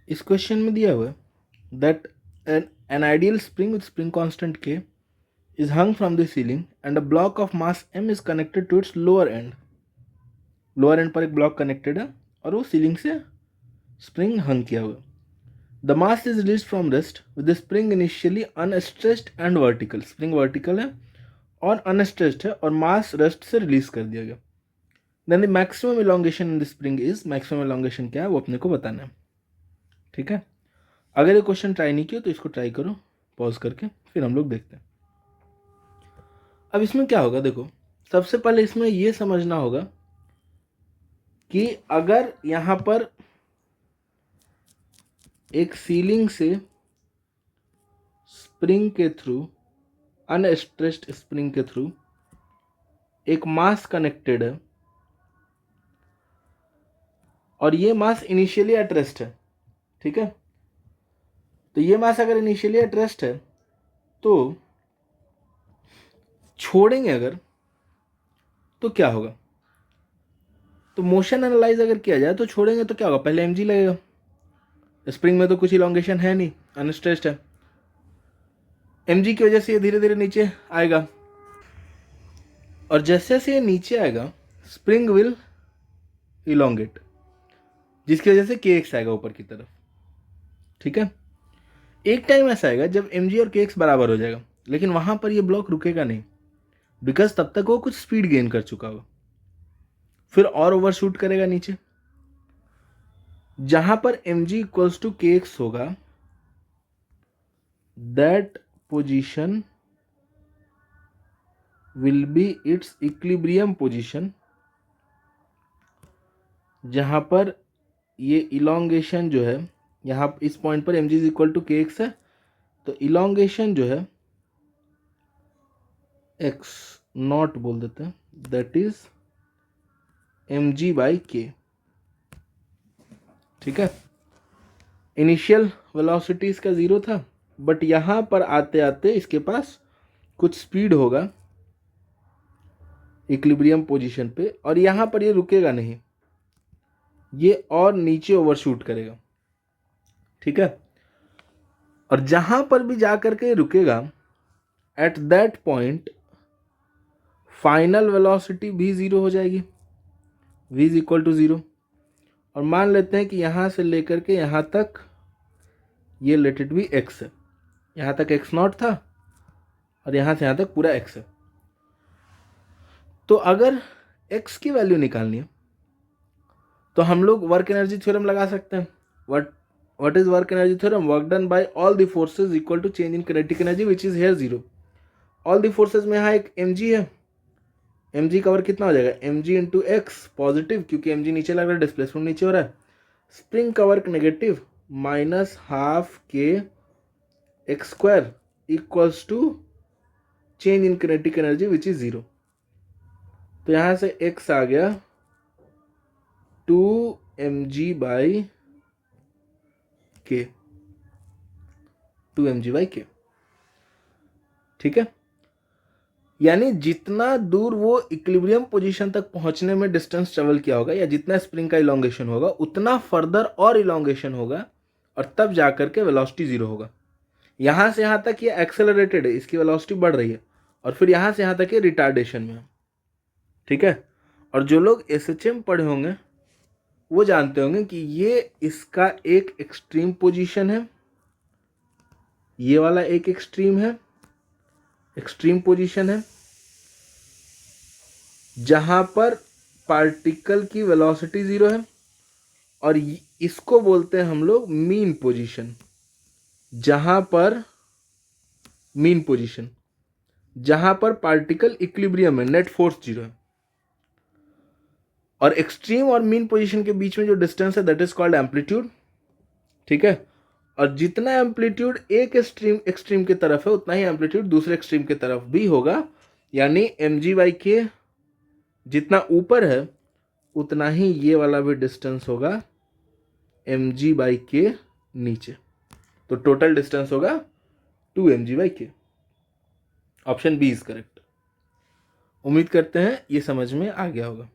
इस क्वेश्चन में दिया हुआ है that an ideal spring with spring constant k is hung from the ceiling and a block of mass m is connected to its lower end. Lower and पर एक block connected है और वो सीलिंग से स्प्रिंग हंग किया हुआ. The mass is release from rest with the spring initially unstressed and vertical. Spring vertical है और अनस्ट्रेस्ड है और मास रेस्ट से रिलीज कर दिया गया. Then the maximum elongation in the spring is, maximum elongation क्या है वो अपने को बताना है. ठीक है, अगर ये क्वेश्चन ट्राई नहीं किया तो इसको ट्राई करो पॉज करके, फिर हम लोग देखते हैं. अब इसमें क्या होगा, देखो सबसे पहले इसमें ये समझना होगा कि अगर यहां पर एक सीलिंग से स्प्रिंग के थ्रू, अनस्ट्रेस्ड स्प्रिंग के थ्रू एक मास कनेक्टेड है और ये मास इनिशियली एट रेस्ट है. ठीक है, तो ये मास अगर इनिशियली एट रेस्ट है तो छोड़ेंगे अगर तो क्या होगा, तो मोशन एनालाइज अगर किया जाए तो छोड़ेंगे तो क्या होगा, पहले mg लगेगा. स्प्रिंग में तो कुछ इलोंगेशन है नहीं, अनस्ट्रेस्ड है. mg की वजह से ये धीरे धीरे नीचे आएगा और जैसे जैसे ये नीचे आएगा स्प्रिंग विल इलोंगेट, जिसकी वजह से kx आएगा ऊपर की तरफ. ठीक है, एक टाइम ऐसा आएगा जब mg और kx बराबर हो जाएगा, लेकिन वहां पर ये ब्लॉक रुकेगा नहीं बिकॉज तब तक वो कुछ स्पीड गेन कर चुका होगा, फिर और ओवरशूट करेगा नीचे. जहां पर mg इक्वल्स टू kx होगा that position will be it's equilibrium position, जहां पर ये इलोंगेशन जो है, यहां इस पॉइंट पर mg is equal to kx है, तो इलोंगेशन जो है x नॉट बोल देते हैं, that is mg by k. ठीक है, इनिशियल वेलोसिटी इसका 0 था, बट यहां पर आते आते इसके पास कुछ स्पीड होगा इक्विलिब्रियम पोजीशन पे और यहां पर ये रुकेगा नहीं, ये और नीचे ओवरशूट करेगा. ठीक है, और जहां पर भी जाकर के रुकेगा at that point final velocity भी 0 हो जाएगी, v इज इक्वल टू 0. और मान लेते हैं कि यहां से लेकर के यहां तक ये लेट इट बी x है, यहां तक x नॉट था और यहां से यहां तक पूरा x है. तो अगर x की वैल्यू निकालनी है तो हम लोग वर्क एनर्जी थ्योरम लगा सकते हैं. What is work energy theorem? Work done by all the forces equal to change in kinetic energy which is here 0. All the forces में यहाँ एक mg है, mg का वर्क कितना हो जाएगा, mg इंटू एक्स पॉजिटिव क्योंकि mg नीचे लग रहा है, डिस्प्लेसमेंट नीचे हो रहा है. स्प्रिंग का work negative minus half K X square equals to change in kinetic energy which is 0. तो यहां से x आ गया 2mg by k, 2mg by k. ठीक है, यानी जितना दूर वो इक्विलिब्रियम पोजीशन तक पहुंचने में डिस्टेंस ट्रेवल किया होगा या जितना स्प्रिंग का इलोंगेशन होगा उतना फर्दर और इलोंगेशन होगा और तब जाकर के वेलोसिटी 0 होगा. यहां से यहां तक ये एक्सेलरेटेड है, इसकी वेलोसिटी बढ़ रही है और फिर यहां से यहां तक ये रिटार्डेशन में है. ठीक है, और जो लोग SHM पढ़े होंगे वो जानते होंगे कि ये इसका एक एक्सट्रीम पोजीशन है, ये वाला एक एक्सट्रीम है, एक्सट्रीम पोजीशन है जहां पर पार्टिकल की वेलोसिटी 0 है और इसको बोलते हैं हम लोग मीन पोजीशन, जहां पर मीन पोजीशन जहां पर पार्टिकल इक्विलिब्रियम है, नेट फोर्स 0 है. और एक्सट्रीम और मीन पोजीशन के बीच में जो डिस्टेंस है दैट इज कॉल्ड एम्पलीट्यूड. ठीक है, और जितना एम्पलीट्यूड एक एक्सट्रीम की तरफ है उतना ही एम्पलीट्यूड दूसरे एक्सट्रीम की तरफ भी होगा, यानी mg बाई k जितना ऊपर है उतना ही ये वाला भी डिस्टेंस होगा mg बाई k नीचे. तो टोटल डिस्टेंस होगा 2mg by k. Option B is correct. उम्मीद करते हैं ये समझ में आ गया होगा.